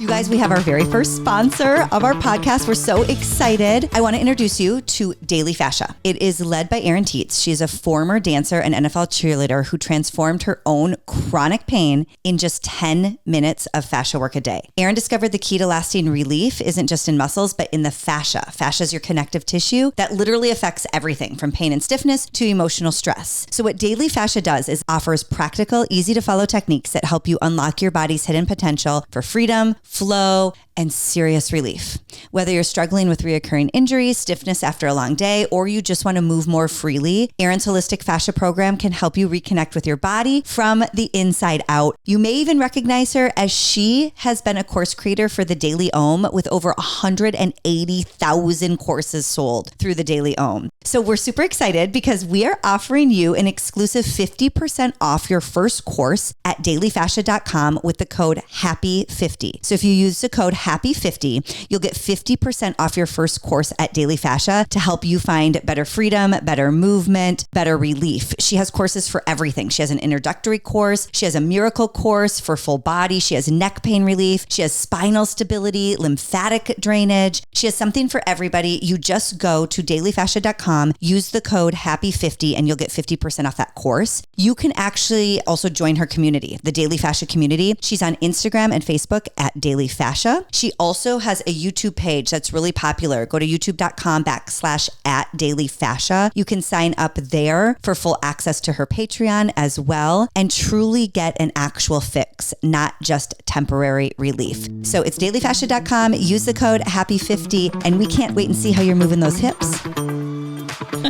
guys, we have our very first sponsor of our podcast. We're so excited. I want to introduce you to Daily Fascia. It is led by Erin Teets. She's a former dancer and NFL cheerleader who transformed her own chronic pain in just 10 minutes of fascia work a day. Erin discovered the key to lasting relief isn't just in muscles, but in the fascia. Fascia is your connective tissue that literally affects everything from pain and stiffness to emotional stress. So what Daily Fascia does is offers practical, easy to follow techniques that help you unlock your body's hidden potential for freedom, flow, and serious relief. Whether you're struggling with reoccurring injuries, stiffness after a long day, or you just want to move more freely, Erin's Holistic Fascia Program can help you reconnect with your body from the inside out. You may even recognize her as she has been a course creator for the Daily Ohm with over 180,000 courses sold through the Daily Ohm. So we're super excited because we are offering you an exclusive 50% off your first course at dailyfascia.com with the code HAPPY50. So if you use the code HAPPY50, you'll get 50% off your first course at Daily Fascia to help you find better freedom, better movement, better relief. She has courses for everything. She has an introductory course. She has a miracle course for full body. She has neck pain relief. She has spinal stability, lymphatic drainage. She has something for everybody. You just go to dailyfascia.com, use the code HAPPY50, and you'll get 50% off that course. You can actually also join her community, the Daily Fascia community. She's on Instagram and Facebook at Daily Fascia. She also has a YouTube page that's really popular. Go to youtube.com/@dailyfascia. You can sign up there for full access to her Patreon as well and truly get an actual fix, not just temporary relief. So it's dailyfascia.com. Use the code HAPPY50, and we can't wait and see how you're moving those hips.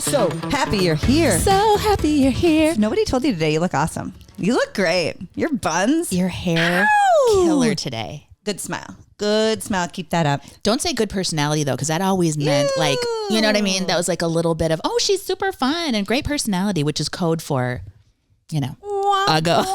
So happy you're here. So happy you're here. If nobody told you today, you look awesome. You look great. Your buns. Your hair, killer today. Good smile. Good smile. Keep that up. Don't say good personality though, because that always meant like, you know what I mean? That was like a little bit of, oh, she's super fun and great personality, which is code for, you know, uggo.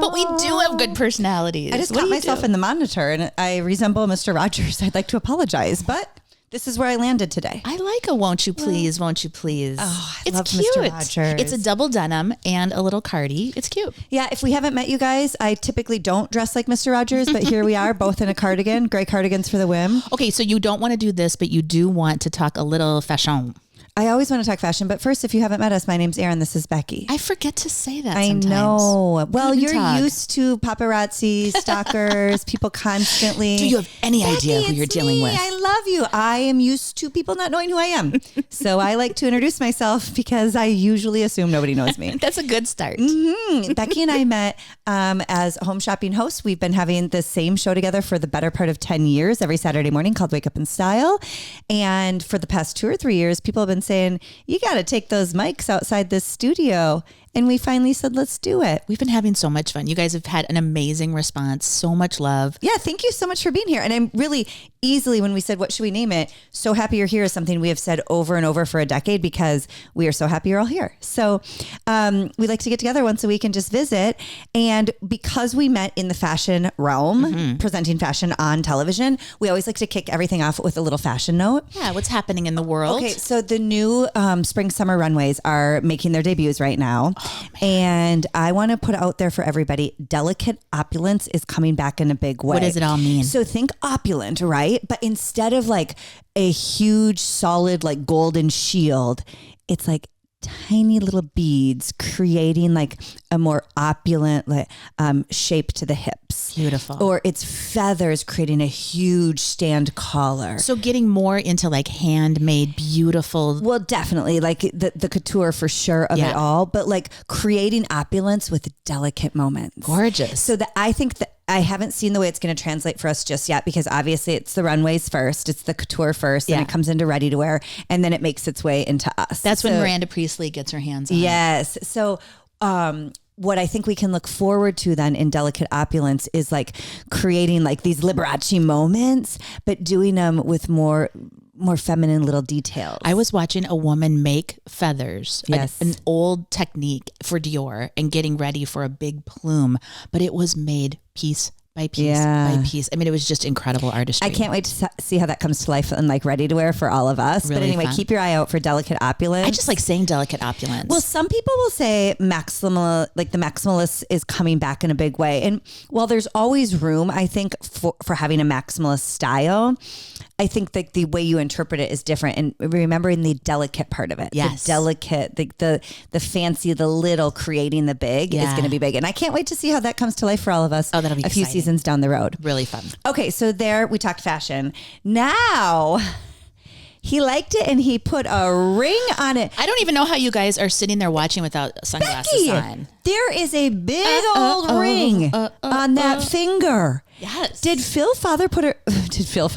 But we do have good personalities. I just caught myself in the monitor and I resemble Mr. Rogers. I'd like to apologize, but this is where I landed today. I like a won't you please, won't you please. Oh, I it's love cute. Mr. Rogers. It's a double denim and a little cardi. It's cute. Yeah, if we haven't met you guys, I typically don't dress like Mr. Rogers, but here we are, both in a cardigan, gray cardigans for the whim. Okay, so you don't want to do this, but you do want to talk a little fashion. I always want to talk fashion, but first, if you haven't met us, my name's Erin. This is Becky. I forget to say that I sometimes. know. Well, Guten you're Tag. used to paparazzi, stalkers, people constantly. Do you have any Becky, idea who it's you're dealing me. with? I love you. I am used to people not knowing who I am. So I like to introduce myself because I usually assume nobody knows me. That's a good start. Becky and I met as home shopping hosts. We've been having the same show together for the better part of 10 years every Saturday morning called Wake Up in Style. And for the past 2 or 3 years, people have been saying, you got to take those mics outside this studio. And we finally said, let's do it. We've been having so much fun. You guys have had an amazing response. So much love. Yeah, thank you so much for being here. And I'm really easily, when we said, what should we name it? So happy you're here is something we have said over and over for a decade because we are so happy you're all here. So we like to get together once a week and just visit. And because we met in the fashion realm, presenting fashion on television, we always like to kick everything off with a little fashion note. Yeah, what's happening in the world? Okay, so the new spring summer runways are making their debuts right now. And I want to put out there for everybody, delicate opulence is coming back in a big way. What does it all mean? So think opulent, right? But instead of like a huge solid like golden shield, it's like tiny little beads creating like a more opulent like shape to the hips. Beautiful. Or it's feathers creating a huge stand collar. So getting more into like handmade, beautiful. Well, definitely like the couture for sure of it all, but like creating opulence with delicate moments. Gorgeous. So that I think that I haven't seen the way it's going to translate for us just yet because obviously it's the runways first, it's the couture first, and it comes into ready to wear, and then it makes its way into us. That's when Miranda Priestley gets her hands on it. Yes. So what I think we can look forward to then in delicate opulence is like creating like these Liberace moments, but doing them with more feminine little details. I was watching a woman make feathers, an old technique for Dior and getting ready for a big plume, but it was made piece by piece by piece. I mean, it was just incredible artistry. I can't wait to see how that comes to life and like ready to wear for all of us. Really but anyway, fun. keep your eye out for Delicate Opulence. I just like saying delicate opulence. Well, some people will say the maximalist is coming back in a big way. And while there's always room, I think, for having a maximalist style, I think that the way you interpret it is different. And remembering the delicate part of it. Yes. The delicate, the fancy, the little, creating the big is going to be big. And I can't wait to see how that comes to life for all of us. Oh, that'll be a few exciting. seasons down the road. Really fun. Okay, so there we talked fashion. Now he liked it and he put a ring on it. I don't even know how you guys are sitting there watching without sunglasses Becky, on. there is a big old ring on that finger. Yes. Did Father Phil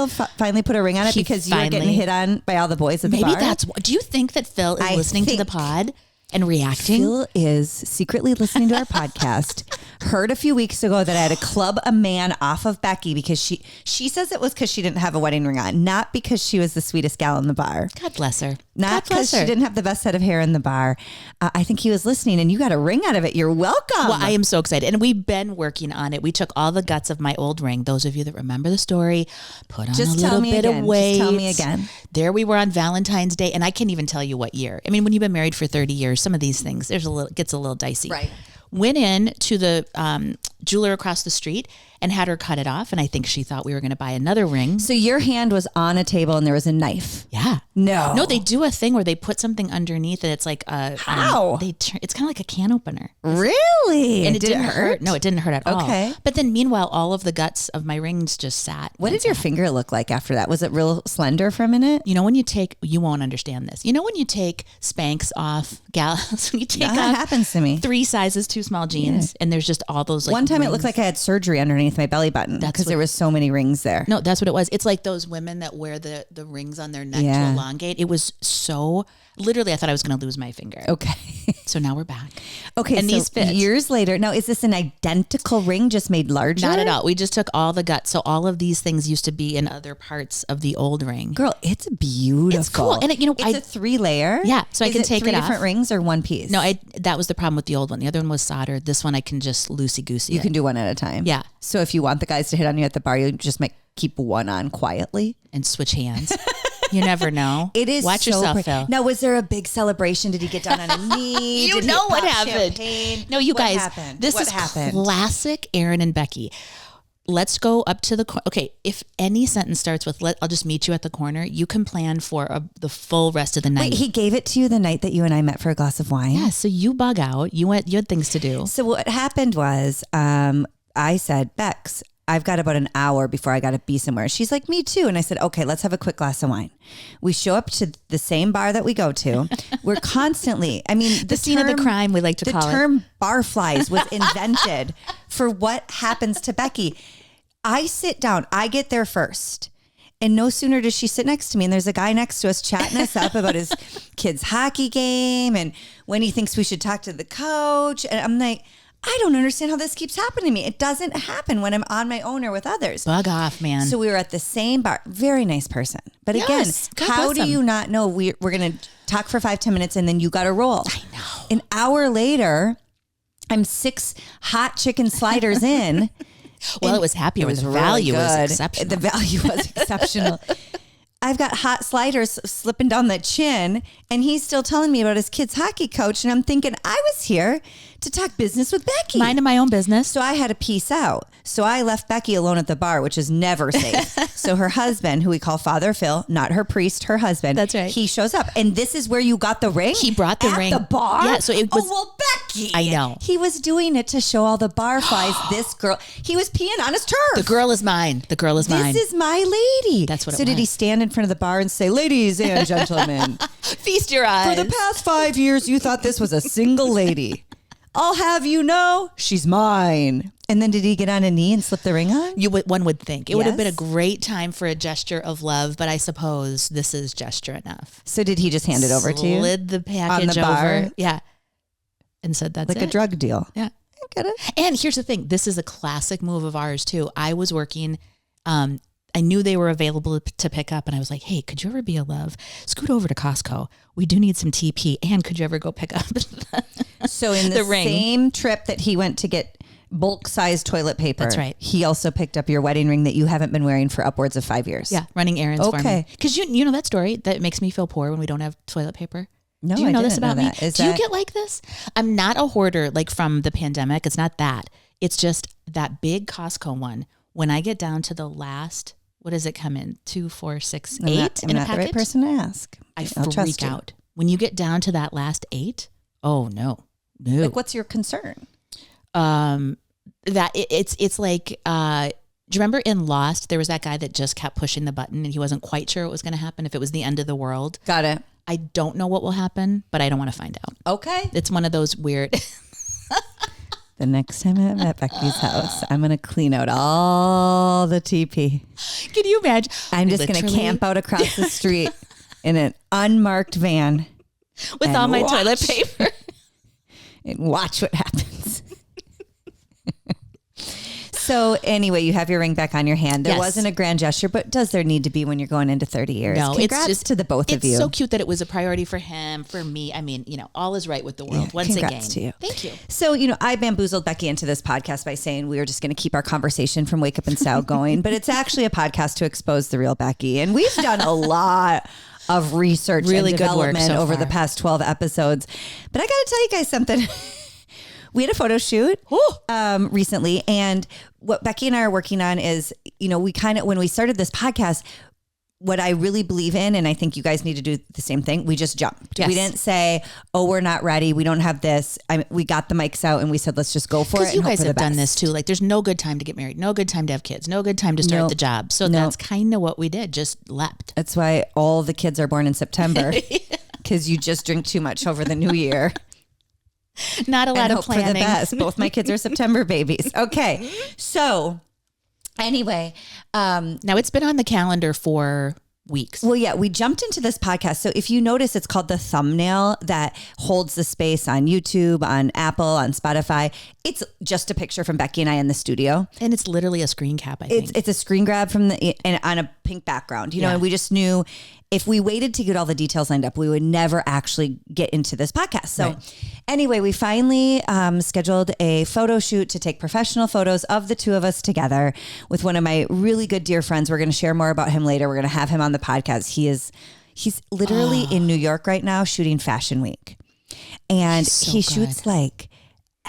finally put a ring on it because you were getting hit on by all the boys at the bar? Maybe that's what. Do you think that Phil is listening to the pod and reacting? Phil is secretly listening to our podcast. Heard a few weeks ago that I had to club a man off of Becky because she says it was because she didn't have a wedding ring on, not because she was the sweetest gal in the bar. God bless her. Not because she didn't have the best set of hair in the bar. I think he was listening and you got a ring out of it. You're welcome. Well, I am so excited. And we've been working on it. We took all the guts of my old ring. Those of you that remember the story, put on a little bit of weight. Just tell me again. There we were on Valentine's Day. And I can't even tell you what year. I mean, when you've been married for 30 years, some of these things, gets a little dicey. Right. Went in to the jeweler across the street and had her cut it off. And I think she thought we were going to buy another ring. So your hand was on a table and there was a knife. Yeah. No, they do a thing where they put something underneath it. It's like how? It's kind of like a can opener. Really? And it didn't hurt. No, it didn't hurt at all. Okay. But then meanwhile, all of the guts of my rings just sat. What did your finger look like after that? Was it real slender for a minute? You know, you won't understand this. You know, when you take Spanx off gals, when you take That off happens to me. 3 sizes too small jeans and there's just all those like one time rings. It looked like I had surgery underneath my belly button because there was so many rings there. No, that's what it was. It's like those women that wear the rings on their neck to elongate. It was so literally, I thought I was going to lose my finger. Okay. So now we're back. Okay. And so these fit. Years later. Now, is this an identical ring just made larger? Not at all. We just took all the guts. So all of these things used to be in other parts of the old ring. Girl, it's beautiful. It's cool. And it's a 3-layer. Yeah. So I can take it off. 3 different rings or one piece? No, that was the problem with the old one. The other one was soldered. This one I can just loosey-goosey. You can do one at a time. Yeah. So if you want the guys to hit on you at the bar, you just might keep one on quietly. And switch hands. You never know. It is Watch so yourself, pretty. Phil. Now, was there a big celebration? Did he get down on a knee? You Did know he what pop happened. champagne? No, you What guys, happened? this What is happened? classic Aaron and Becky. Let's go up to the okay. If any sentence starts with I'll just meet you at the corner," you can plan for the full rest of the night. Wait, he gave it to you the night that you and I met for a glass of wine? Yeah, so you bug out. You had things to do. So what happened was I said, Bex, I've got about an hour before I got to be somewhere. She's like, me too. And I said, okay, let's have a quick glass of wine. We show up to the same bar that we go to. We're constantly, I mean, The scene of the crime, we like to call it. The term barflies was invented for what happens to Becky. I sit down, I get there first. And no sooner does she sit next to me and there's a guy next to us chatting us up about his kid's hockey game and when he thinks we should talk to the coach. And I'm like, I don't understand how this keeps happening to me. It doesn't happen when I'm on my own or with others. Bug off, man. So we were at the same bar. Very nice person. But Yes, again, God how bless do him. you not know we're going to talk for 5-10 minutes and then you got to roll? I know. An hour later, I'm 6 hot chicken sliders in. Well, it was happy. It was the really value was good. exceptional. The value was exceptional. I've got hot sliders slipping down the chin and he's still telling me about his kid's hockey coach. And I'm thinking I was here to talk business with Becky. Minding my own business. So I had to peace out. So I left Becky alone at the bar, which is never safe. So her husband, who we call Father Phil, not her priest, her husband. That's right. He shows up. And this is where you got the ring? He brought the at ring. the bar? Yeah, so it was. Oh, well, Becky. I know. He was doing it to show all the bar flies. This girl, he was peeing on his turf. The girl is mine. The girl is mine. This is my lady. That's what it So did he was. stand in front of the bar and say, ladies and gentlemen, Feast your eyes. for the past 5 years, you thought this was a single lady. I'll have you know, she's mine. And then did he get on a knee and slip the ring on? One would think. It would have been a Yes. great time for a gesture of love, but I suppose this is gesture enough. So did he just hand it over to you? Slid the package bar? over. Yeah. And said that's Like it. a drug deal. Yeah. I get it. And here's the thing. This is a classic move of ours too. I was working, I knew they were available to pick up and I was like, hey, could you ever be a love? Scoot over to Costco. We do need some TP. And could you ever go pick up So in the ring. same trip that he went to get bulk size toilet paper. That's right. He also picked up your wedding ring that you haven't been wearing for upwards of 5 years. Yeah, running errands for me. Because you know that story that makes me feel poor when we don't have toilet paper? No, do you know this about me? Do you get like this? I'm not a hoarder like from the pandemic. It's not that. It's just that big Costco one. When I get down to the last, what does it come in? 2, 4, 6, 8 in a package? I'm not the right person to ask. I freak out. When you get down to that last 8, oh no. Like, what's your concern? That it's like, do you remember in Lost, there was that guy that just kept pushing the button and he wasn't quite sure what was going to happen, if it was the end of the world. Got it. I don't know what will happen, but I don't want to find out. Okay. It's one of those weird. The next time I'm at Becky's house, I'm going to clean out all the TP. Can you imagine? I'm just going to camp out across the street in an unmarked van. With all my toilet paper. And watch what happens. So anyway, you have your ring back on your hand. There wasn't a grand gesture, but does there need to be when you're going into 30 years? No, Congrats it's just to the both of you. It's so cute that it was a priority for him, for me. I mean, all is right with the world. Once congrats again. To you. Thank you. So, I bamboozled Becky into this podcast by saying we were just going to keep our conversation from Wake Up and Style going, but it's actually a podcast to expose the real Becky. And we've done a lot of research really and development over the past 12 episodes. But I got to tell you guys something. We had a photo shoot recently, and what Becky and I are working on is, we kind of, when we started this podcast, what I really believe in, and I think you guys need to do the same thing, we just jumped. Yes. We didn't say, we're not ready, we don't have this. We got the mics out and we said, let's just go for it. Because you guys have done this too. Like, there's no good time to get married, no good time to have kids, no good time to start the job. So that's kind of what we did, just leapt. That's why all the kids are born in September, because you just drink too much over the new year. Not a lot of planning. For the best. Both my kids are September babies. Okay. So anyway. Now it's been on the calendar for weeks. Well, yeah, we jumped into this podcast. So if you notice, it's called the thumbnail that holds the space on YouTube, on Apple, on Spotify. It's just a picture from Becky and I in the studio. And it's literally a screen cap, I think. It's a screen grab and on a pink background, and we just knew if we waited to get all the details lined up, we would never actually get into this podcast. So anyway, we finally scheduled a photo shoot to take professional photos of the two of us together with one of my really good dear friends. We're going to share more about him later. We're going to have him on the podcast. He's literally in New York right now shooting Fashion Week. And he shoots like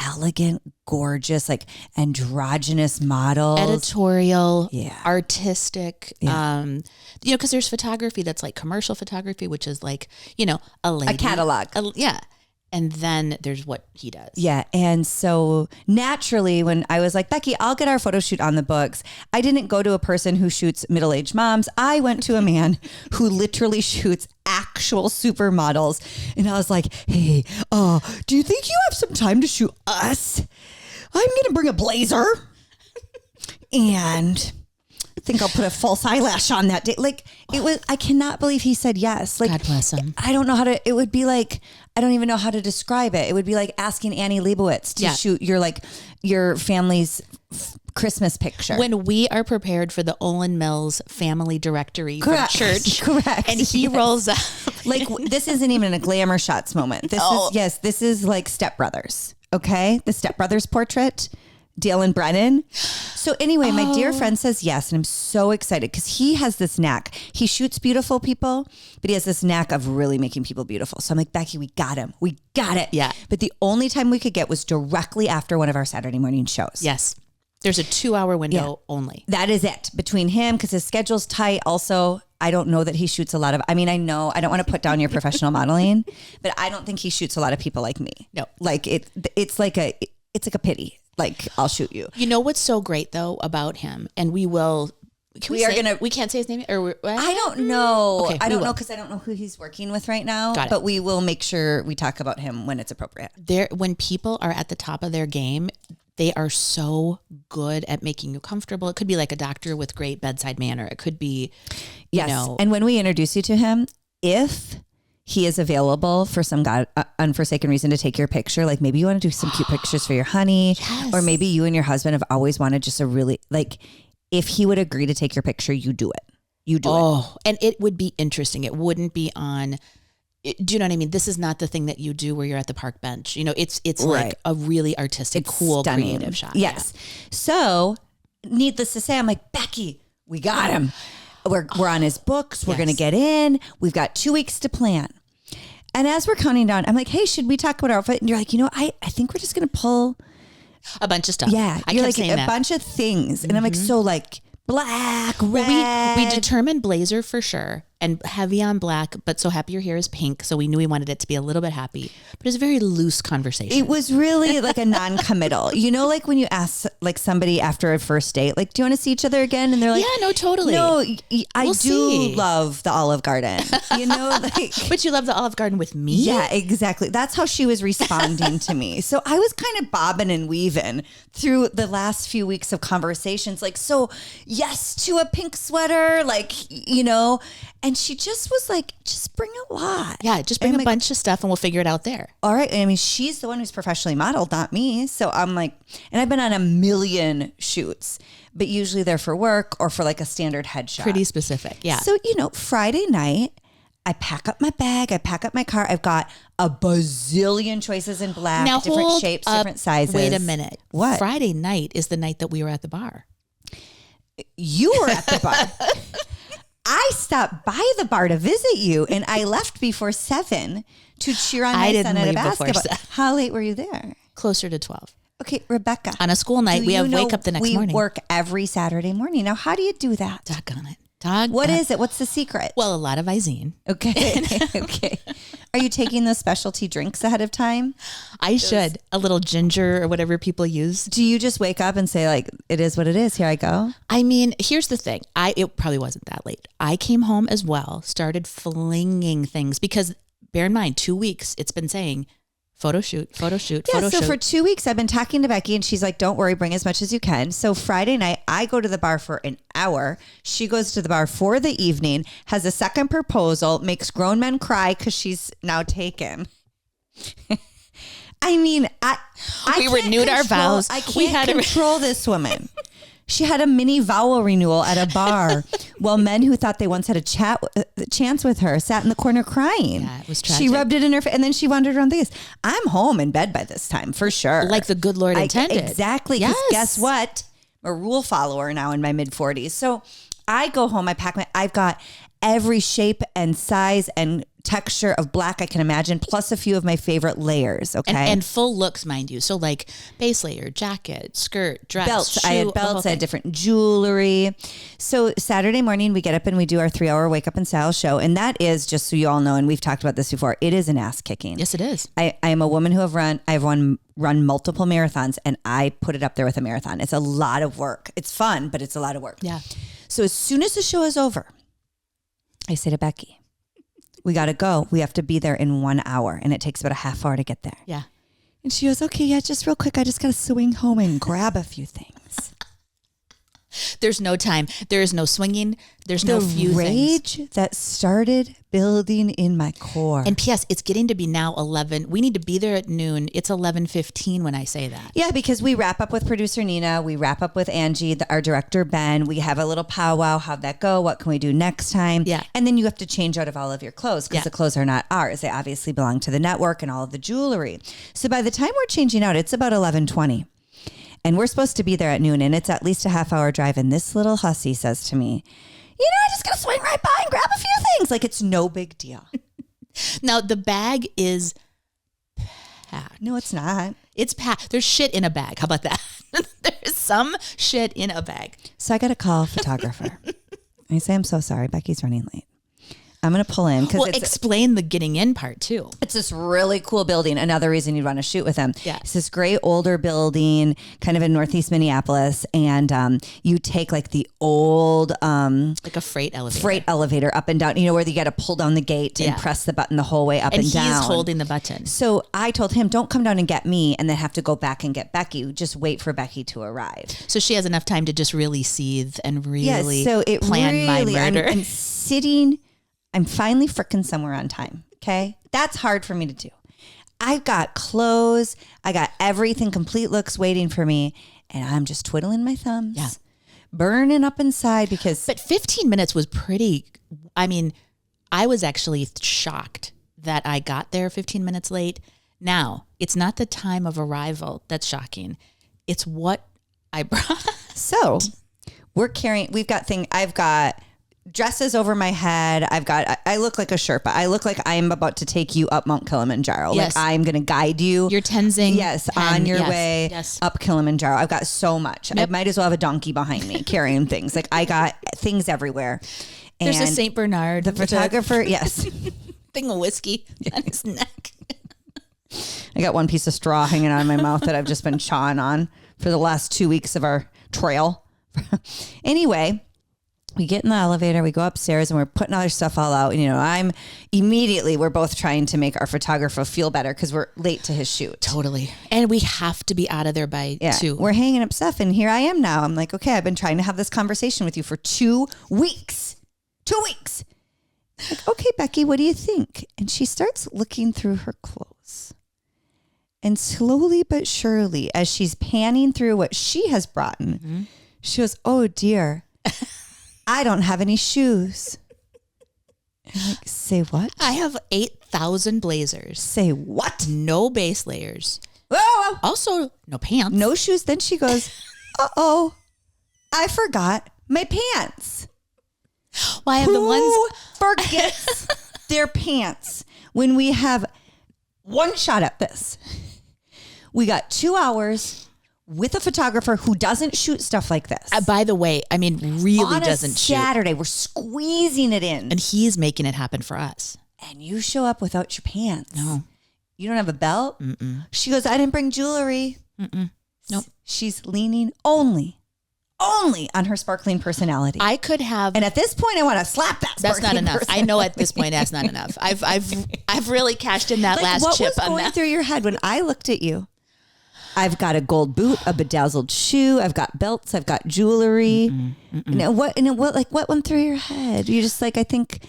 elegant, gorgeous, like androgynous models. Editorial, artistic, because there's photography that's like commercial photography, which is like, a lady. A catalog. And then there's what he does. Yeah. And so naturally, when I was like, Becky, I'll get our photo shoot on the books, I didn't go to a person who shoots middle-aged moms. I went to a man who literally shoots actual supermodels. And I was like, hey, do you think you have some time to shoot us? I'm going to bring a blazer. And I think I'll put a false eyelash on that day. Like, I cannot believe he said yes. Like, God bless him. I don't know how to, it would be like, I don't even know how to describe it. It would be like asking Annie Leibovitz to shoot your family's Christmas picture. When we are prepared for the Olin Mills family directory from church. Correct. And he rolls up. Like, this isn't even a glamour shots moment. This is like Step Brothers. Okay. The Step Brothers portrait. Dale and Brennan. So anyway, my dear friend says yes. And I'm so excited because he has this knack. He shoots beautiful people, but he has this knack of really making people beautiful. So I'm like, Becky, we got him. We got it. Yeah. But the only time we could get was directly after one of our Saturday morning shows. Yes. There's a 2-hour window only. That is it. Between him, because his schedule's tight. Also, I don't know that he shoots a lot of, I know, I don't want to put down your professional modeling, but I don't think he shoots a lot of people like me. No. Like it's like a pity. Like, I'll shoot you. You know what's so great though about him, and we can't say his name, or I don't know. Okay, I don't know because I don't know who he's working with right now. Got it. But we will make sure we talk about him when it's appropriate. When people are at the top of their game, they are so good at making you comfortable. It could be like a doctor with great bedside manner. It could be, And when we introduce you to him, if he is available for some unforsaken reason to take your picture, like maybe you want to do some cute pictures for your honey, or maybe you and your husband have always wanted just a really, like, if he would agree to take your picture, you do it. You do it. And it would be interesting. It wouldn't be on Do you know what I mean? This is not the thing that you do where you're at the park bench. You know, it's Right. like a really artistic, It's cool, stunning. creative shot. Yes. So needless to say, I'm like, Becky, we got him. We're on his books. We're Yes. going to get in. We've got 2 weeks to plan. And as we're counting down, I'm like, hey, should we talk about our outfit? And you're like, I think we're just going to pull A bunch of stuff. Yeah, I you're kept like saying a that. bunch of things, and I'm like, so like black, red. Well, we determined blazer for sure, and heavy on black. But so happy your hair is pink, so we knew we wanted it to be a little bit happy. But it's a very loose conversation. It was really like a non-committal. You know, like when you ask like somebody after a first date, like, do you want to see each other again? And they're like, yeah, no, totally. No, I We'll do see. love the Olive Garden. You know, like. But you love the Olive Garden with me? Yeah, exactly. That's how she was responding to me. So I was kind of bobbing and weaving through the last few weeks of conversations. Like, so yes to a pink sweater, like, you know, and she just was like, just bring a lot. Yeah, just bring And a bunch of stuff and we'll figure it out there. All right. I mean, she's the one who's professionally modeled, not me. So I'm like, and I've been on a million shoots, but usually they're for work or for like a standard headshot. Pretty specific. Yeah. So, you know, Friday night, I pack up my bag, I pack up my car. I've got a bazillion choices in black, now different hold shapes, up. different sizes. Wait a minute. What? Friday night is the night that we were at the bar. You were at the bar. I stopped by the bar to visit you, and I left before 7 to cheer on my I son didn't at a leave before basketball. 7. How late were you there? Closer to 12. Okay, Rebecca. On a school night, do we you have know wake up the next we morning. work every Saturday morning. Now, how do you do that? Doggone it. What is it? What's the secret? Well, a lot of Izine. Okay. Okay. Are you taking those specialty drinks ahead of time? I should. A little ginger or whatever people use. Do you just wake up and say like, it is what it is. Here I go. I mean, here's the thing. It probably wasn't that late. I came home as well, started flinging things because bear in mind, 2 weeks it's been saying photo shoot, photo shoot, Yeah, photo so shoot. for 2 weeks, I've been talking to Becky and she's like, don't worry, bring as much as you can. So Friday night, I go to the bar for an hour. She goes to the bar for the evening, has a second proposal, makes grown men cry because she's now taken. I mean, We can't renewed our control- vows. I We can't had a- control this woman. She had a mini vowel renewal at a bar while men who thought they once had a chance with her sat in the corner crying. Yeah, it was She tragic. rubbed it in her face and then she wandered around the house. I'm home in bed by this time for sure. Like the good Lord intended. Exactly. 'Cause Yes. guess what? I'm a rule follower now in my mid 40s. So I go home, I've got every shape and size and texture of black I can imagine, plus a few of my favorite layers. Okay. And full looks, mind you. So like base layer, jacket, skirt, dress, belts. shoe, I had the whole belts. I had thing. different jewelry. So Saturday morning we get up and we do our 3-hour wake up and style show. And that is, just so you all know, and we've talked about this before, it is an ass kicking. Yes, it is. I am a woman who I've run multiple marathons and I put it up there with a marathon. It's a lot of work. It's fun, but it's a lot of work. Yeah. So as soon as the show is over, I say to Becky, we got to go. We have to be there in 1 hour and it takes about a half hour to get there. Yeah. And she goes, okay, yeah, just real quick. I just got to swing home and grab a few things. There's no time. There is no swinging. There's no few The things. rage that started building in my core. And P.S., it's getting to be now 11. We need to be there at noon. It's 11:15 when I say that. Yeah, because we wrap up with producer Nina. We wrap up with Angie, our director, Ben. We have a little powwow. How'd that go? What can we do next time? Yeah. And then you have to change out of all of your clothes because Yeah. the clothes are not ours. They obviously belong to the network and all of the jewelry. So by the time we're changing out, it's about 11:20. And we're supposed to be there at noon, and it's at least a half-hour drive. And this little hussy says to me, you know, I just got to swing right by and grab a few things. Like, it's no big deal. Now, the bag is packed. No, it's not. It's packed. There's shit in a bag. How about that? There's some shit in a bag. So I got to call a photographer. I say, I'm so sorry. Becky's running late. I'm going to pull in because Well, explain the getting in part too. it's this really cool building. Another reason you'd want to shoot with them. Yeah. It's this great older building kind of in Northeast Minneapolis. And you take like the old Like a freight elevator. freight elevator up and down, you know, where you got to pull down the gate Yeah. and press the button the whole way up And and down. he's holding the button. So I told him, don't come down and get me and then have to go back and get Becky. Just wait for Becky to arrive. So she has enough time to just really seethe and really So it plan my really, murder. I'm sitting, I'm finally frickin' somewhere on time. Okay. That's hard for me to do. I've got clothes. I got everything, complete looks waiting for me. And I'm just twiddling my thumbs, Yeah. burning up inside because But 15 minutes was pretty, I mean, I was actually shocked that I got there 15 minutes late. Now, it's not the time of arrival that's shocking. It's what I brought. So I've got dresses over my head. I look like a Sherpa. I look like I'm about to take you up Mount Kilimanjaro. Yes. Like I'm going to guide you. You're Tenzing. Yes. On your way up Kilimanjaro. I've got so much. Yep. I might as well have a donkey behind me carrying things. Like I got things everywhere. And there's a St. Bernard. The photographer. Yes. Thing of whiskey on his neck. I got one piece of straw hanging out of my mouth that I've just been chawing on for the last 2 weeks of our trail. Anyway, we get in the elevator, we go upstairs, and we're putting all our stuff all out. And, we're both trying to make our photographer feel better because we're late to his shoot. Totally. And we have to be out of there by 2. We're hanging up stuff, and here I am now. I'm like, okay, I've been trying to have this conversation with you for 2 weeks. 2 weeks. Like, okay, Becky, what do you think? And she starts looking through her clothes. And slowly but surely, as she's panning through what she has brought in, she goes, oh dear, I don't have any shoes. I'm like, say what? I have 8,000 blazers. Say what? No base layers. Whoa. Also, no pants. No shoes. Then she goes, uh-oh, I forgot my pants. Well, I have the ones. Who forgets their pants when we have one shot at this? We got 2 hours with a photographer who doesn't shoot stuff like this. By the way, really doesn't shoot. On a Saturday, we're squeezing it in. And he's making it happen for us. And you show up without your pants. No. You don't have a belt? Mm-mm. She goes, I didn't bring jewelry. Mm-mm. Nope. She's leaning only on her sparkling personality. I could have. And at this point, I want to slap that That's not enough. I know at this point that's not enough. I've really cashed in that last chip on that. What was going through your head when I looked at you? I've got a gold boot, a bedazzled shoe. I've got belts. I've got jewelry. What went through your head? You're just like, I think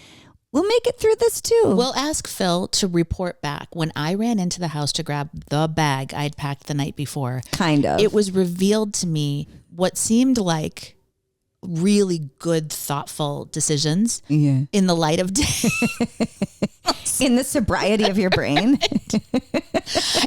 we'll make it through this too. We'll ask Phil to report back. When I ran into the house to grab the bag I'd packed the night before, kind of, it was revealed to me what seemed like really good, thoughtful decisions in the light of day. In the sobriety of your brain.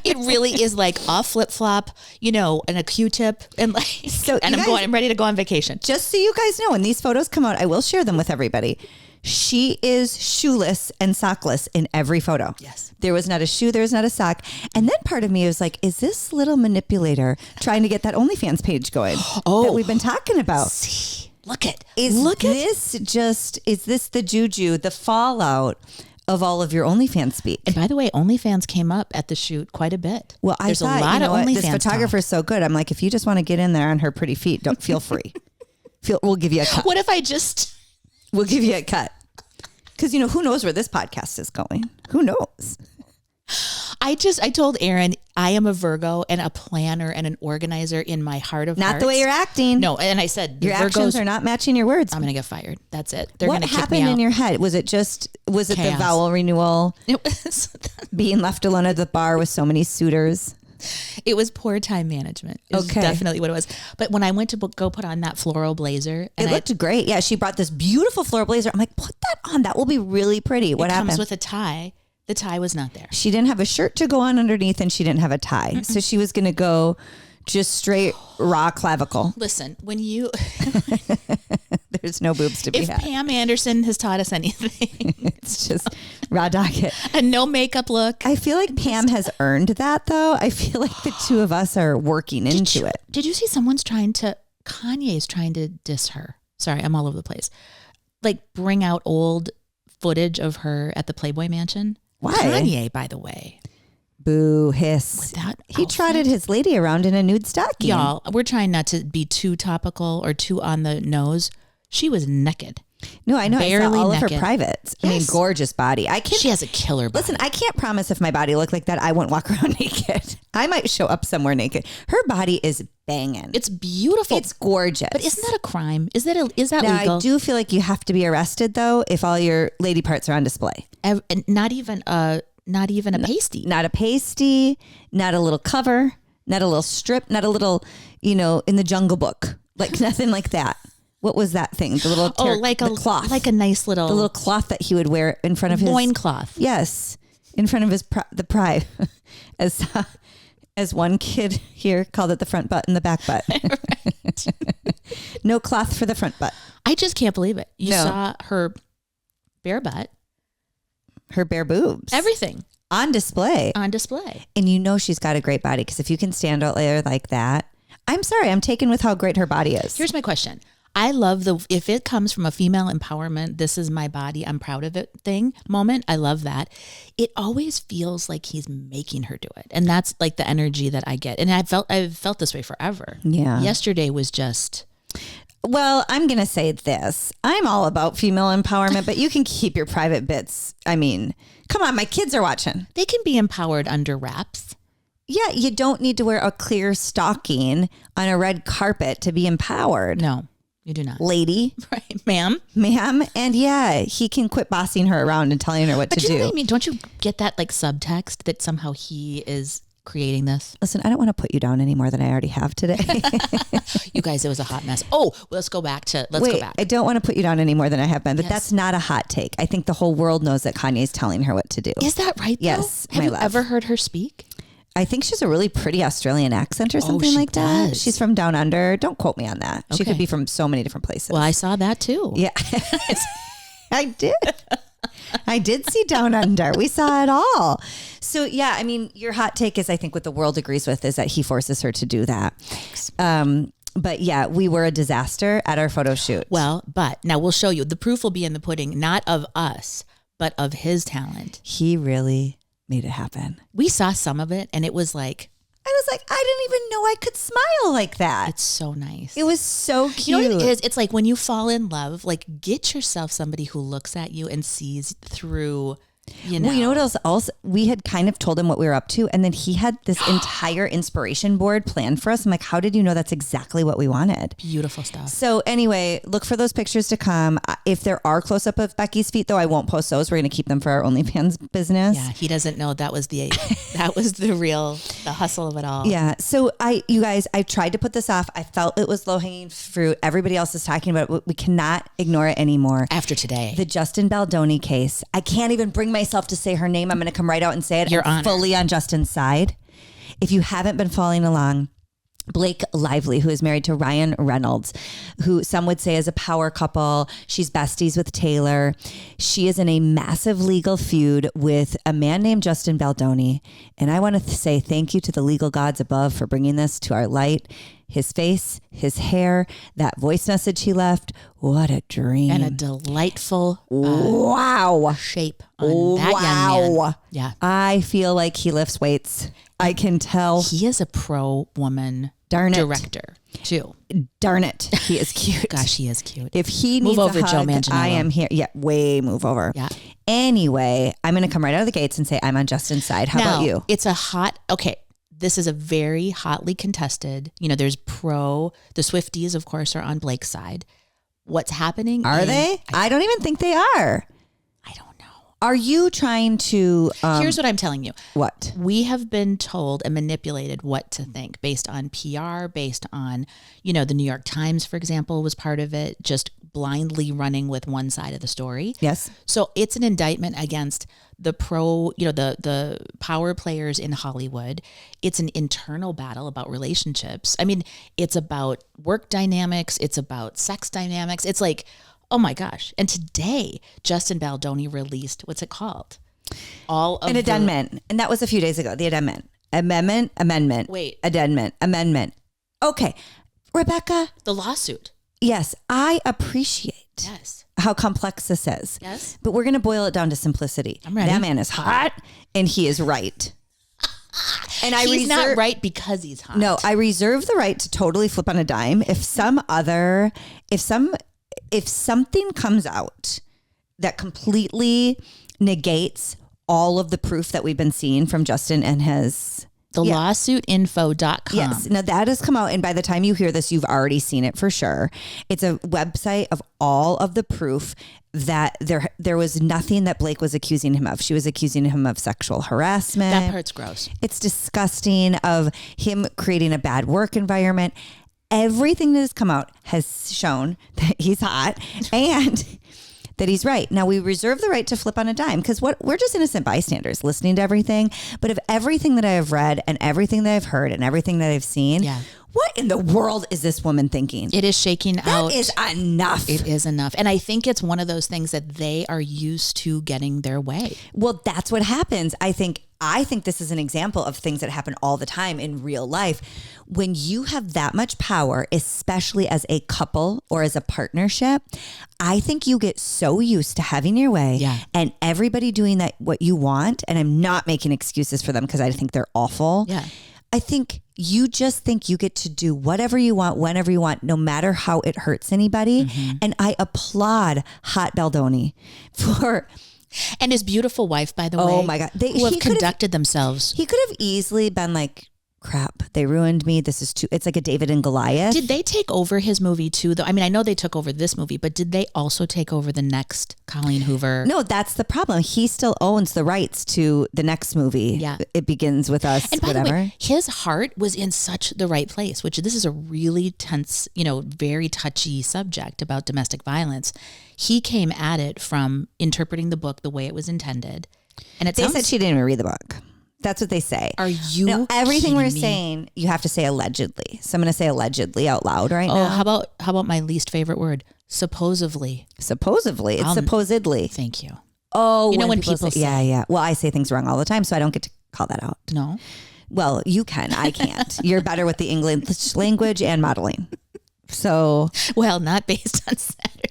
It really is like a flip-flop, and a Q-tip. And I'm ready to go on vacation. Just so you guys know, when these photos come out, I will share them with everybody. She is shoeless and sockless in every photo. Yes. There was not a shoe, there was not a sock. And then part of me was like, is this little manipulator trying to get that OnlyFans page going that we've been talking about? See, look at. Is this the juju, the fallout of all of your OnlyFans speak? And by the way, OnlyFans came up at the shoot quite a bit. Well, There's a lot of OnlyFans. This photographer's so good. I'm like, if you just want to get in there on her pretty feet, don't feel free. We'll give you a cut. What if I just... We'll give you a cut. Because, who knows where this podcast is going? Who knows? I told Aaron, I am a Virgo and a planner and an organizer in my heart of hearts. Not the way you're acting. No, and I said, your actions are not matching your words. I'm going to get fired. That's it. They're going to kick me out. What happened in your head? Was it Chaos. The vowel renewal? It was. Being left alone at the bar with so many suitors? It was poor time management. It was definitely what it was. But when I went to go put on that floral blazer. It looked great. Yeah, she brought this beautiful floral blazer. I'm like, put that on. That will be really pretty. What happened? It comes with a tie. The tie was not there. She didn't have a shirt to go on underneath and she didn't have a tie. Mm-mm. So she was going to go just straight raw clavicle. Listen, when you... There's no boobs to be had. If Pam Anderson has taught us anything... It's just raw docket. A no makeup look. I feel like Pam has earned that though. I feel like the two of us are working into it. Did you see Kanye's trying to diss her? Sorry, I'm all over the place. Like bring out old footage of her at the Playboy Mansion. Why? Kanye, by the way. Boo, hiss. He trotted his lady around in a nude stocking. Y'all, we're trying not to be too topical or too on the nose. She was naked. No, I know. Barely I saw all naked. of her privates. Yes. I mean, gorgeous body. She has a killer body. Listen, I can't promise if my body looked like that, I wouldn't walk around naked. I might show up somewhere naked. Her body is banging. It's beautiful. It's gorgeous. But isn't that a crime? Is that now, legal? I do feel like you have to be arrested though if all your lady parts are on display. Not even a pasty. Not a pasty. Not a little cover. Not a little strip. Not a little, in the Jungle Book. Like nothing like that. What was that thing? The little the cloth, like a nice little the little cloth that he would wear in front of his loincloth. Yes, in front of the pride, as one kid here called it, the front butt and the back butt. No cloth for the front butt. I just can't believe it. You saw her bare butt, her bare boobs, everything on display. And you know she's got a great body, because if you can stand out there like that, I'm sorry, I'm taken with how great her body is. Here's my question. I love if it comes from a female empowerment, this is my body, I'm proud of it thing moment. I love that. It always feels like he's making her do it. And that's like the energy that I get. And I've felt this way forever. Yeah. Yesterday was just... Well, I'm going to say this. I'm all about female empowerment, but you can keep your private bits. I mean, come on, my kids are watching. They can be empowered under wraps. Yeah, you don't need to wear a clear stocking on a red carpet to be empowered. No. You do not. Lady. Right, ma'am. And yeah, he can quit bossing her around and telling her what to do. But you know what I mean? Don't you get that like subtext that somehow he is creating this? Listen, I don't want to put you down any more than I already have today. You guys, it was a hot mess. Oh, well, let's go back. I don't want to put you down any more than I have been, but that's not a hot take. I think the whole world knows that Kanye's telling her what to do. Is that right, though? Yes, Have you ever heard her speak? I think she's a really pretty Australian accent or something like that. She's from down under. Don't quote me on that. Okay. She could be from so many different places. Well, I saw that too. Yeah, I did. I did see down under. We saw it all. So yeah, I mean, your hot take is, I think what the world agrees with is that he forces her to do that. Thanks. But yeah, we were a disaster at our photo shoot. Well, but now we'll show you. The proof will be in the pudding, not of us, but of his talent. He really made it happen. We saw some of it and it was like, I didn't even know I could smile like that. It's so nice. It was so cute. You know what it is? It's like when you fall in love, like get yourself somebody who looks at you and sees through, you know. Well, you know what else? Also, we had kind of told him what we were up to, and then he had this entire inspiration board planned for us. I'm like, how did you know that's exactly what we wanted? Beautiful stuff. So anyway, look for those pictures to come. If there are close up of Becky's feet, though, I won't post those. We're going to keep them for our OnlyFans business. Yeah, he doesn't know that was the hustle of it all. Yeah. So you guys, I tried to put this off. I felt it was low hanging fruit. Everybody else is talking about it. We cannot ignore it anymore. After today, the Justin Baldoni case. I can't even bring myself to say her name. I'm going to come right out and say it. I'm fully on Justin's side. If you haven't been following along, Blake Lively, who is married to Ryan Reynolds, who some would say is a power couple. She's besties with Taylor. She is in a massive legal feud with a man named Justin Baldoni. And I want to say thank you to the legal gods above for bringing this to our light. His face, his hair, that voice message he left. What a dream. And a delightful shape on that young man. Yeah. I feel like he lifts weights. I can tell. He is a pro woman director too. Darn it. He is cute. Gosh, he is cute. If he needs move over, a hug, Joe Manganiello. I am here. Yeah, way move over. Yeah. Anyway, I'm going to come right out of the gates and say I'm on Justin's side. How about you? It's this is a very hotly contested, there's the Swifties, of course, are on Blake's side. What's happening? Are they? I don't even think they are. I don't know. Are you trying to... Here's what I'm telling you. What? We have been told and manipulated what to think based on PR, based on, the New York Times, for example, was part of it, just blindly running with one side of the story. Yes. So it's an indictment against the the power players in Hollywood. It's an internal battle about relationships. I mean, it's about work dynamics. It's about sex dynamics. It's like, oh my gosh. And today, Justin Baldoni released, what's it called? An addendum. And that was a few days ago. The addendum. Amendment. Wait. Addendum. Amendment. Okay. Rebecca. The lawsuit. Yes. I appreciate how complex this is. Yes. But we're going to boil it down to simplicity. I'm ready. That man is hot and he is right. And he's not right because he's hot. No, I reserve the right to totally flip on a dime. If something comes out that completely negates all of the proof that we've been seeing from Justin and his... lawsuitinfo.com. Yes. Now that has come out. And by the time you hear this, you've already seen it for sure. It's a website of all of the proof that there was nothing that Blake was accusing him of. She was accusing him of sexual harassment. That part's gross. It's disgusting, of him creating a bad work environment. Everything that has come out has shown that he's hot. And that he's right. Now, we reserve the right to flip on a dime because we're just innocent bystanders listening to everything. But of everything that I have read and everything that I've heard and everything that I've seen, what in the world is this woman thinking? It is shaking out. That is enough. It is enough. And I think it's one of those things that they are used to getting their way. Well, that's what happens. I think this is an example of things that happen all the time in real life. When you have that much power, especially as a couple or as a partnership, I think you get so used to having your way and everybody doing that what you want. And I'm not making excuses for them because I think they're awful. Yeah. I think you just think you get to do whatever you want, whenever you want, no matter how it hurts anybody. Mm-hmm. And I applaud Hot Baldoni for... And his beautiful wife, by the way. Oh my God. Who have conducted themselves. He could have easily been like, crap, they ruined me. This is too, it's like a David and Goliath. Did they take over his movie too, though? I mean, I know they took over this movie, but did they also take over the next Colleen Hoover? No, that's the problem. He still owns the rights to the next movie. Yeah. It Begins With Us, and by whatever. the way, his heart was in such the right place, which this is a really tense, very touchy subject about domestic violence. He came at it from interpreting the book the way it was intended. And they said she didn't even read the book. That's what they say. Are you now, everything we're me? saying, you have to say allegedly. So I'm going to say allegedly out loud right now. How about my least favorite word? Supposedly. Supposedly. It's supposedly. Thank you. Oh, when people say. Yeah. Well, I say things wrong all the time, so I don't get to call that out. No. Well, you can. I can't. You're better with the English language and modeling. So. Well, not based on Saturday.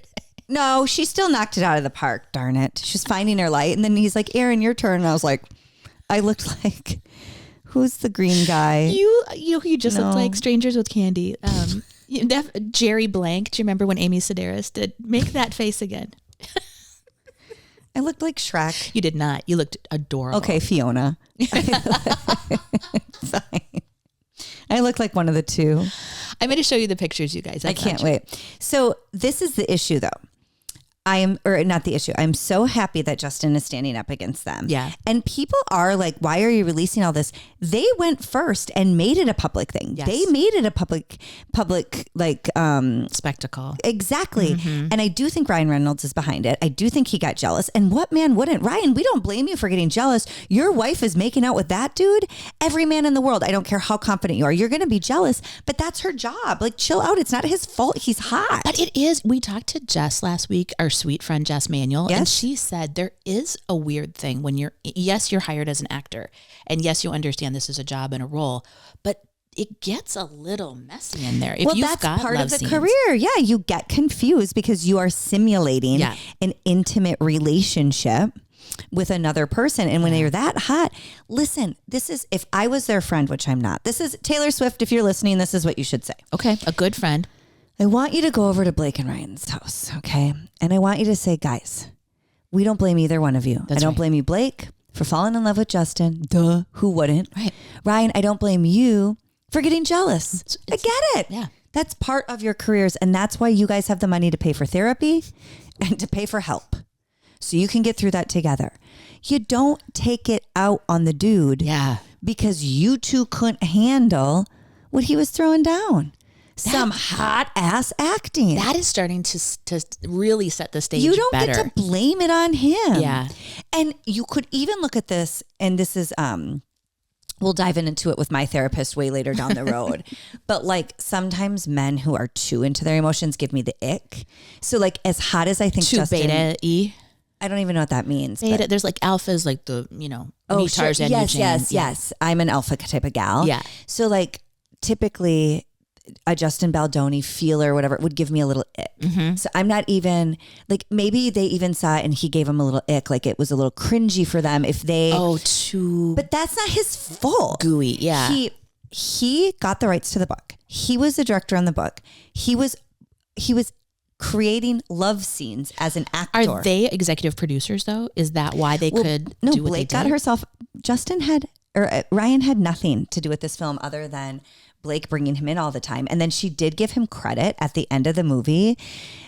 No, she still knocked it out of the park. Darn it. She's finding her light. And then he's like, Aaron, your turn. And I was like, I looked like, who's the green guy? You just looked like Strangers with Candy. Jerry Blank. Do you remember when Amy Sedaris did? Make that face again. I looked like Shrek. You did not. You looked adorable. Okay, Fiona. I look like one of the two. I'm going to show you the pictures, you guys. I can't wait. So this is the issue, though. Not the issue. I'm so happy that Justin is standing up against them. Yeah. And people are like, why are you releasing all this? They went first and made it a public thing. Yes. They made it a public like spectacle. Exactly. Mm-hmm. And I do think Ryan Reynolds is behind it. I do think he got jealous. And what man wouldn't? Ryan, we don't blame you for getting jealous. Your wife is making out with that dude. Every man in the world, I don't care how confident you are, you're going to be jealous, but that's her job. Like, chill out. It's not his fault. He's hot. But it is. We talked to Jess last week, our sweet friend Jess Manuel, yes. And she said there is a weird thing when you're hired as an actor, and yes, you understand this is a job and a role, but it gets a little messy in there. If that's part of the career. Yeah, you get confused because you are simulating an intimate relationship with another person. And when you're that hot, listen, this is, if I was their friend, which I'm not, this is Taylor Swift. If you're listening, this is what you should say. Okay, a good friend. I want you to go over to Blake and Ryan's house, okay? And I want you to say, guys, we don't blame either one of you. I don't blame you, Blake, for falling in love with Justin. Duh, who wouldn't? Right. Ryan, I don't blame you for getting jealous. I get it. Yeah. That's part of your careers, and that's why you guys have the money to pay for therapy and to pay for help. So you can get through that together. You don't take it out on the dude because you two couldn't handle what he was throwing down. Some hot ass acting. That is starting to really set the stage. You don't better. get to blame it on him. Yeah. And you could even look at this, and this is we'll dive into it with my therapist way later down the road. But like sometimes men who are too into their emotions give me the ick. So like as hot as I think Justin, beta E. I don't even know what that means. Beta, there's like alphas, like the me Tarzan. Yes. I'm an alpha type of gal. Yeah. So like typically a Justin Baldoni feeler, whatever, would give me a little ick. Mm-hmm. So I'm not even like, maybe they even saw it and he gave them a little ick. Like it was a little cringy for them if they, but that's not his fault. Gooey. Yeah. He got the rights to the book. He was the director on the book. He was creating love scenes as an actor. Are they executive producers though? Is that why they could no, do what Blake they did? got herself, Ryan had nothing to do with this film other than Blake bringing him in all the time. And then she did give him credit at the end of the movie.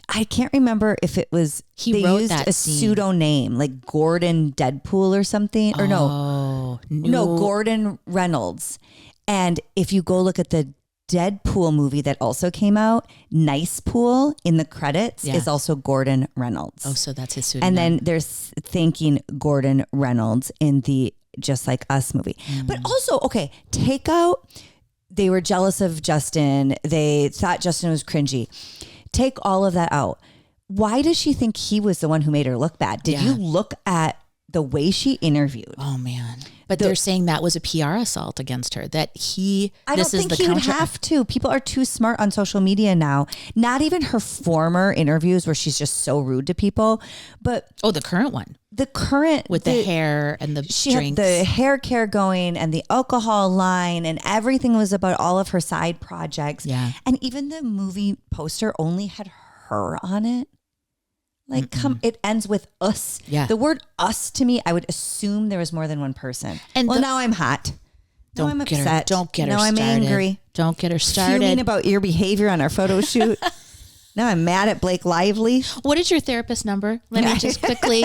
I can't remember if it was, they used a pseudo name like Gordon Deadpool or something, or no, Gordon Reynolds. And if you go look at the Deadpool movie that also came out, Nice Pool, in the credits is also Gordon Reynolds. Oh, so that's his pseudonym. And then there's thanking Gordon Reynolds in the Just Like Us movie. But also, okay, take out, they were jealous of Justin. They thought Justin was cringy. Take all of that out. Why does she think he was the one who made her look bad? Did you look at the way she interviewed? Oh, man. But they're saying that was a PR assault against her. That I don't think he would have to. People are too smart on social media now. Not even her former interviews where she's just so rude to people. But the current one. The current with the hair and the she drinks. Had the hair care going and the alcohol line and everything was about all of her side projects. Yeah. And even the movie poster only had her on it. Like, it ends with us. Yeah. The word us to me, I would assume there was more than one person. And now I'm hot. Now I'm upset. Don't get her started. Now I'm angry. Don't get her started. Fuming about your behavior on our photo shoot. Now I'm mad at Blake Lively. What is your therapist number? Let me just quickly,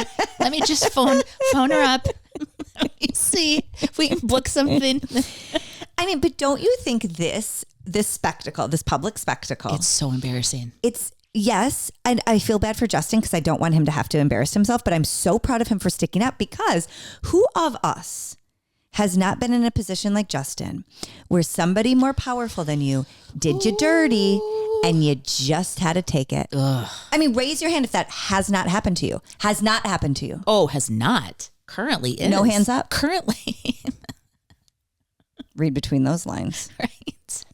phone her up. Let me see if we can book something. I mean, but don't you think this spectacle, this public spectacle. It's so embarrassing. Yes, and I feel bad for Justin because I don't want him to have to embarrass himself, but I'm so proud of him for sticking up because who of us has not been in a position like Justin where somebody more powerful than you did you dirty and you just had to take it? Ugh. I mean, raise your hand if that has not happened to you. Has not happened to you. Oh, has not. Currently is. No hands up? Currently. Read between those lines. Right.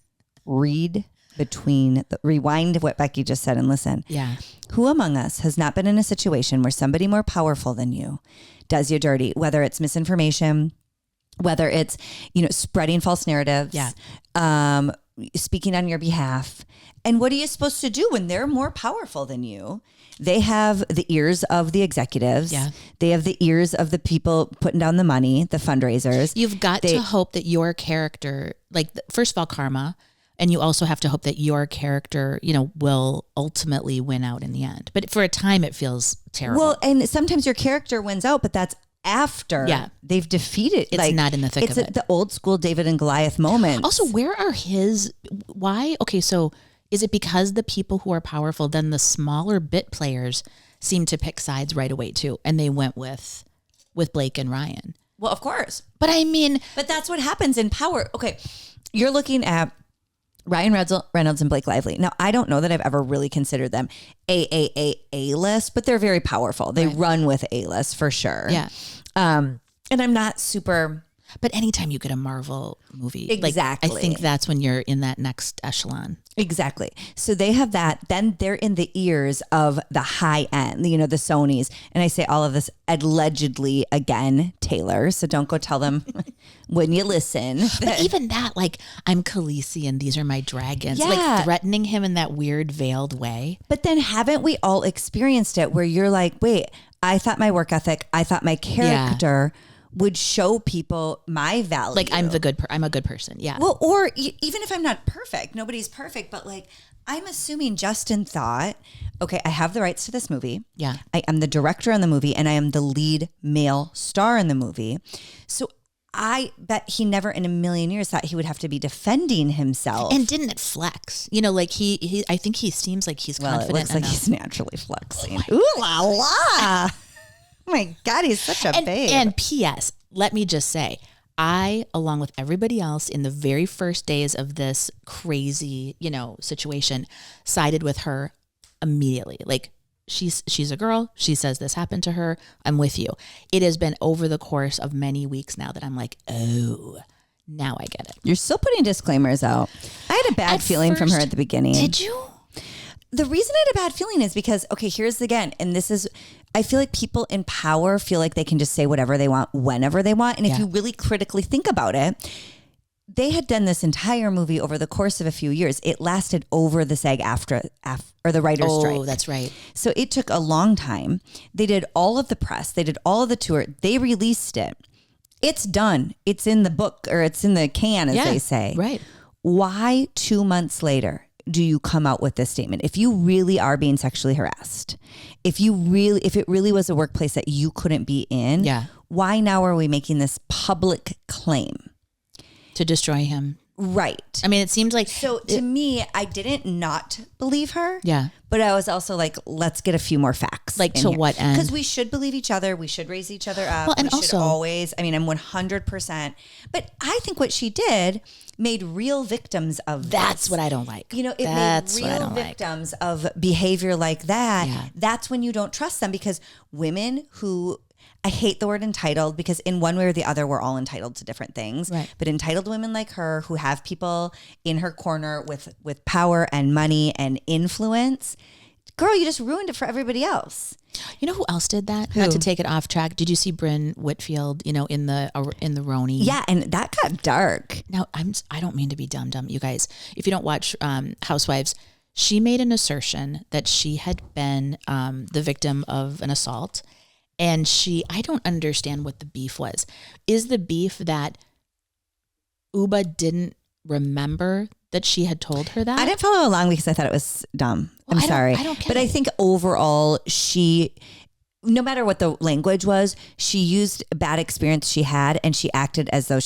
Rewind what Becky just said and listen. Yeah. Who among us has not been in a situation where somebody more powerful than you does you dirty, whether it's misinformation, whether it's, spreading false narratives, speaking on your behalf. And what are you supposed to do when they're more powerful than you? They have the ears of the executives. Yeah. They have the ears of the people putting down the money, the fundraisers. You've got to hope that your character, first of all, karma. And you also have to hope that your character, will ultimately win out in the end. But for a time, it feels terrible. Well, and sometimes your character wins out, but that's after they've defeated. It's not in the thick of it. It's the old school David and Goliath moments. Also, where are why? Okay, so is it because the people who are powerful, then the smaller bit players seem to pick sides right away too? And they went with Blake and Ryan. Well, of course. But I mean. But that's what happens in power. Okay, you're looking at Ryan Reynolds and Blake Lively. Now, I don't know that I've ever really considered them A-list, but they're very powerful. They run with A-list for sure. Yeah. And I'm not super... But anytime you get a Marvel movie, exactly. I think that's when you're in that next echelon. Exactly. So they have that. Then they're in the ears of the high end, the Sonys. And I say all of this allegedly again, Taylor. So don't go tell them when you listen. But even that, I'm Khaleesi and these are my dragons. Yeah. Threatening him in that weird veiled way. But then haven't we all experienced it where you're like, wait, I thought my work ethic, I thought my character... would show people my value. I'm a good person. Yeah. Well, or even if I'm not perfect, nobody's perfect, but I'm assuming Justin thought, okay, I have the rights to this movie. Yeah. I am the director on the movie and I am the lead male star in the movie. So I bet he never in a million years thought he would have to be defending himself. And didn't it flex? He I think he seems like he's confident it looks enough. like he's naturally flexing. Ooh la la. Oh my God, he's such a babe. And P.S., let me just say, I, along with everybody else in the very first days of this crazy, situation, sided with her immediately. She's a girl. She says this happened to her. I'm with you. It has been over the course of many weeks now that I'm like, oh, now I get it. You're still putting disclaimers out. I had a bad feeling from her at the beginning. Did you? The reason I had a bad feeling is because, okay, here's again, and this is, I feel like people in power feel like they can just say whatever they want, whenever they want. And if you really critically think about it, they had done this entire movie over the course of a few years. It lasted over the SAG-AFTRA or the writer's strike. Oh, that's right. So it took a long time. They did all of the press. They did all of the tour. They released it. It's done. It's in the book or it's in the can, as they say. Right. Why 2 months later do you come out with this statement? If you really are being sexually harassed, if it really was a workplace that you couldn't be in, why now are we making this public claim? To destroy him. Right. I mean, it seemed like... So to me, I didn't not believe her. Yeah. But I was also like, let's get a few more facts. Like to what end? Because we should believe each other. We should raise each other up. Well, and we also, should always, I mean, I'm 100%. But I think what she did made real victims of that's this. what I don't like. You know, it that's made real victims of behavior like that. Yeah. That's when you don't trust them, because women who... I hate the word entitled, because in one way or the other, we're all entitled to different things. Right. But entitled women like her, who have people in her corner with power and money and influence, girl, you just ruined it for everybody else. You know who else did that? Who? Not to take it off track. Did you see Bryn Whitfield? You know, in the Roni. Yeah, and that got dark. Now I don't mean to be dumb, you guys. If you don't watch Housewives, she made an assertion that she had been the victim of an assault. And I don't understand what the beef was. Is the beef that Uba didn't remember that she had told her that? I didn't follow along because I thought it was dumb. I'm sorry. I don't get But it. I think overall, no matter what the language was, she used a bad experience she had, and she acted as though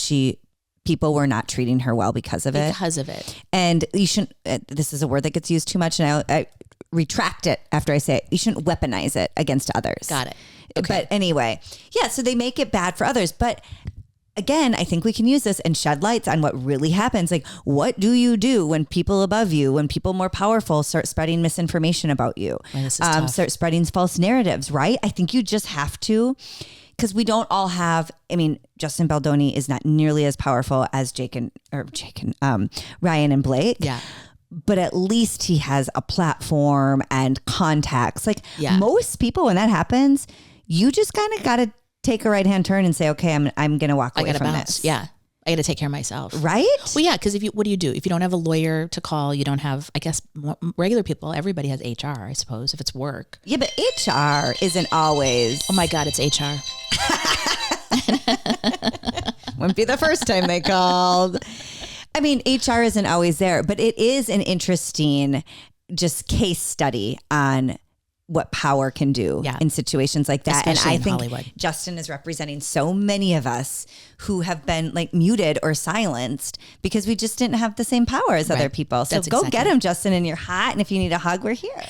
people were not treating her well because of it. Because of it. And you shouldn't, this is a word that gets used too much, and I retract it after I say it. You shouldn't weaponize it against others. Got it. Okay. But anyway, yeah, so they make it bad for others. But again, I think we can use this and shed lights on what really happens. Like, what do you do when people above you, when people more powerful start spreading misinformation about you, start spreading false narratives, right? I think you just have to, because we don't all have, I mean, Justin Baldoni is not nearly as powerful as Ryan and Blake. Yeah. But at least he has a platform and contacts. Like most people, when that happens, you just kind of got to take a right-hand turn and say, okay, I'm going to walk away from this. Yeah. I got to take care of myself. Right? Well, yeah. Because what do you do? If you don't have a lawyer to call, you don't have, I guess, regular people. Everybody has HR, I suppose, if it's work. Yeah, but HR isn't always. Oh my God, it's HR. Wouldn't be the first time they called. I mean, HR isn't always there, but it is an interesting just case study on what power can do in situations like that. Especially and I think Hollywood. Justin is representing so many of us who have been like muted or silenced because we just didn't have the same power as other people. So go get him, Justin, and you're hot. And if you need a hug, we're here.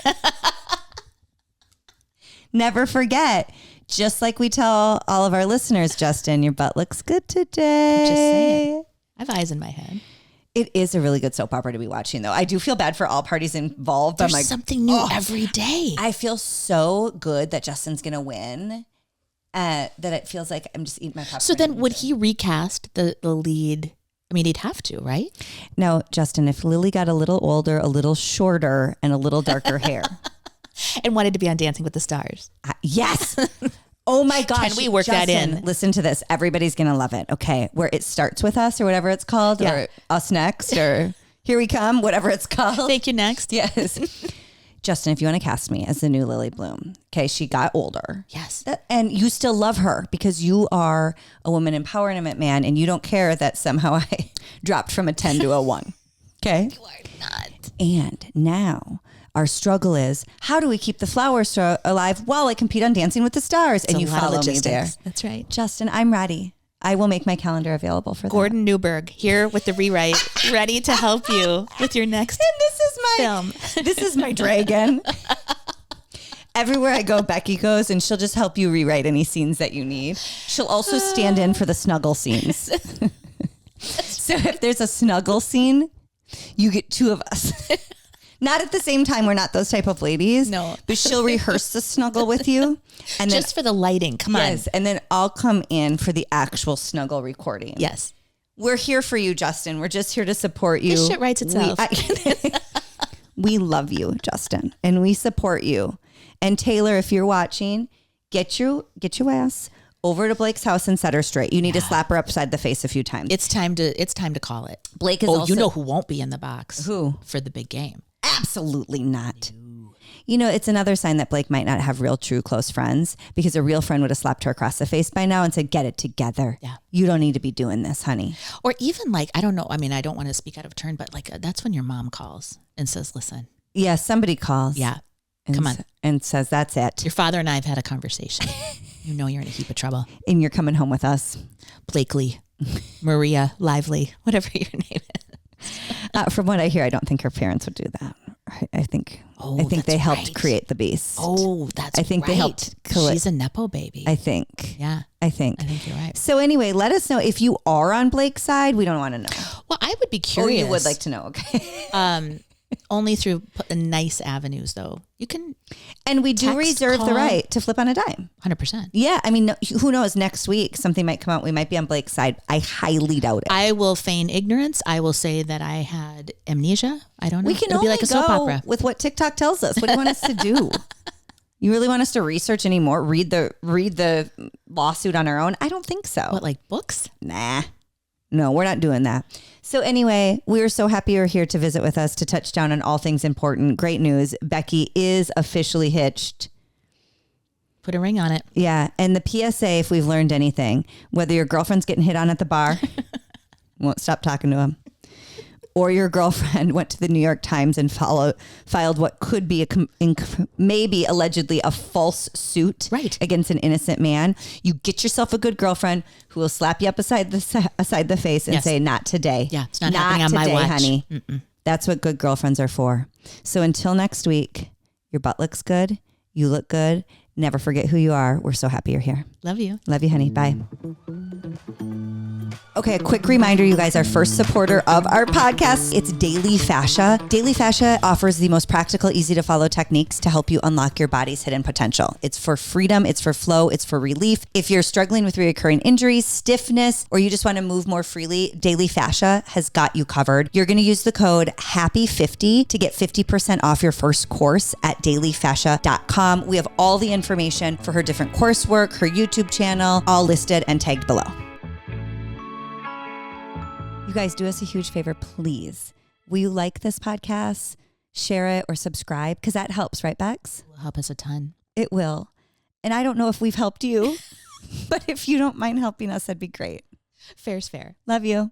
Never forget, just like we tell all of our listeners, Justin, your butt looks good today. Just saying. I have eyes in my head. It is a really good soap opera to be watching, though. I do feel bad for all parties involved. There's I'm like, something new every day. I feel so good that Justin's going to win, that it feels like I'm just eating my popcorn. So then would he recast the lead? I mean, he'd have to, right? No, Justin, if Lily got a little older, a little shorter, and a little darker hair. And wanted to be on Dancing with the Stars. Yes. Oh my gosh. Can we work that in? Listen to this. Everybody's going to love it. Okay. Where it starts with us or whatever it's called, or Us Next, or Here We Come, whatever it's called. Thank You Next. Yes. Justin, if you want to cast me as the new Lily Bloom, okay, she got older. Yes. And you still love her because you are a woman empowerment man, and you don't care that somehow I dropped from a 10 to a 1. Okay. You are not. And now our struggle is, how do we keep the flowers alive while I compete on Dancing with the Stars? It's and you follow me there. That's right. Justin, I'm ready. I will make my calendar available for that. Gordon Newberg here with the rewrite, ready to help you with your next film. This is my dragon. Everywhere I go, Becky goes, and she'll just help you rewrite any scenes that you need. She'll also stand in for the snuggle scenes. So if there's a snuggle scene, you get 2 of us. Not at the same time. We're not those type of ladies. No. But she'll rehearse the snuggle with you. And Just for the lighting. Come on. Yes. And then I'll come in for the actual snuggle recording. Yes. We're here for you, Justin. We're just here to support you. This shit writes itself. We love you, Justin. And we support you. And Taylor, if you're watching, get your ass over to Blake's house and set her straight. You need to slap her upside the face a few times. It's time to call it. Blake is also... you know who won't be in the box? Who? For the big game. Absolutely not. No. You know, it's another sign that Blake might not have real, true, close friends, because a real friend would have slapped her across the face by now and said, get it together. Yeah. You don't need to be doing this, honey. Or even like, I don't know. I mean, I don't want to speak out of turn, but like that's when your mom calls and says, listen. Yeah, somebody calls. Yeah. And come on. And says, that's it. Your father and I have had a conversation. You know you're in a heap of trouble. And you're coming home with us. Blakely, Maria, Lively, whatever your name is. From what I hear, I don't think her parents would do that. I think they helped create the beast. Oh, that's I think they helped. She's a Nepo baby. I think. Yeah. I think you're right. So anyway, let us know if you are on Blake's side. We don't want to know. Well, I would be curious. Oh, you would like to know. Okay. Only through nice avenues, though. You can. And we do reserve the right to flip on a dime. 100%. Yeah. I mean, who knows? Next week, something might come out. We might be on Blake's side. I highly doubt it. I will feign ignorance. I will say that I had amnesia. I don't know. We can It'll only be like a soap opera with what TikTok tells us. What do you want us to do? You really want us to research anymore? Read the lawsuit on our own? I don't think so. What, like books? Nah. No, we're not doing that. So anyway, we are so happy you're here to visit with us, to touch down on all things important. Great news. Becky is officially hitched. Put a ring on it. Yeah. And the PSA, if we've learned anything, whether your girlfriend's getting hit on at the bar, won't stop talking to him, or your girlfriend went to the New York Times and filed what could be maybe allegedly a false suit against an innocent man. You get yourself a good girlfriend who will slap you up aside the face and say, "Not today." Yeah, it's not happening on today, my watch, honey. Mm-mm. That's what good girlfriends are for. So until next week, your butt looks good. You look good. Never forget who you are. We're so happy you're here. Love you. Love you, honey. Bye. Okay, a quick reminder, you guys, our first supporter of our podcast, it's Daily Fascia. Daily Fascia offers the most practical, easy to follow techniques to help you unlock your body's hidden potential. It's for freedom, it's for flow, it's for relief. If you're struggling with recurring injuries, stiffness, or you just want to move more freely, Daily Fascia has got you covered. You're going to use the code HAPPY50 to get 50% off your first course at dailyfascia.com. We have all the information for her different coursework, her YouTube channel, all listed and tagged below. You guys, do us a huge favor, please. Will you like this podcast, share it, or subscribe? Because that helps, right, Bex? It will help us a ton. It will. And I don't know if we've helped you, but if you don't mind helping us, that'd be great. Fair's fair. Love you.